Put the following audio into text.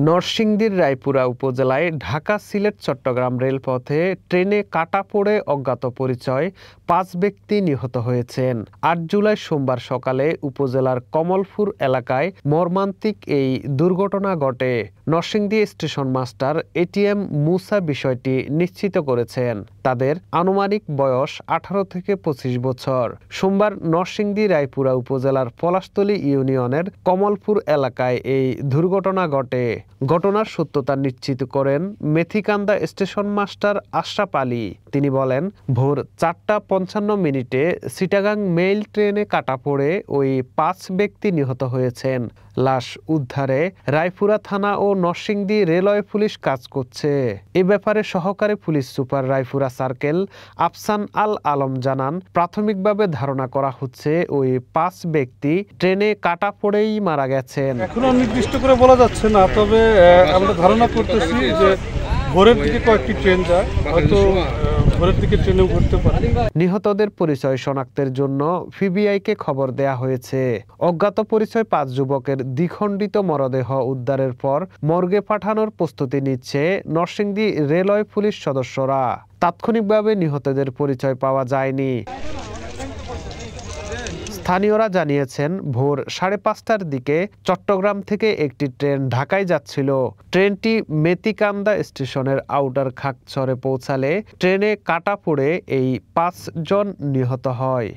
নরসিংদীর রায়পুরা উপজেলায় ঢাকা সিলেট চট্টগ্রাম রেলপথে ট্রেনে কাটা পড়ে অজ্ঞাত পরিচয় ৫ ব্যক্তি নিহত হয়েছেন। ৮ জুলাই সোমবার সকালে উপজেলার কমলপুর এলাকায় মর্মান্তিক এই দুর্ঘটনা ঘটে। নরসিংদী স্টেশন মাস্টার এটিএম মুসা বিষয়টি নিশ্চিত করেছেন। তাদের আনুমানিক বয়স ১৮ থেকে ২৫ বছর। সোমবার নরসিংদী রায়পুরা উপজেলার পলাশতলী ইউনিয়নের কমলপুর এলাকায় এই দুর্ঘটনা ঘটে। ঘটনার সত্যতা নিশ্চিত করেন মেথিকান্দা স্টেশন মাস্টার আশরাফ আলী। তিনি বলেন, ভোর ৪টা ৫৫ চিটাগাং মেইল ট্রেনে কাটা পড়ে ওই ৫ ব্যক্তি নিহত হয়েছেন। লাশ উদ্ধারে রায়পুরা থানা ও নরসিংদী রেলওয়ে পুলিশ কাজ করছে। এ ব্যাপারে সহকারী পুলিশ সুপার রায়পুরা সার্কেল আফসান আল আলম জানান, প্রাথমিকভাবে ধারণা করা হচ্ছে ওই ৫ ব্যক্তি ট্রেনে কাটা পড়েই মারা গেছেন। এখনো নির্দিষ্ট করে বলা যাচ্ছে না, তবে আমরা ধারণা করতেছি যে ভোরের দিকে কয়েকটি ট্রেন যায়, হয়তো ভোরের দিকে ট্রেনেও ঘুরতে পারে। নিহতদের পরিচয় শনাক্তের জন্য পিবিআইকে খবর দেয়া হয়েছে। অজ্ঞাত পরিচয় ৫ যুবকের দ্বিখণ্ডিত মরদেহ উদ্ধারের পর মর্গে পাঠানোর প্রস্তুতি নিচ্ছে নরসিংদী রেলওয়ে পুলিশ সদস্যরা। তাৎক্ষণিকভাবে নিহতদের পরিচয় পাওয়া যায়নি। স্থানীয়রা জানিয়েছেন, ভোর ৫:৩০টার দিকে চট্টগ্রাম থেকে একটি ট্রেন ঢাকায় যাচ্ছিল। ট্রেনটি মেথিকান্দা স্টেশনের আউটার খাগছড়ে পৌঁছালে ট্রেনে কাটা পড়ে এই ৫ জন নিহত হয়।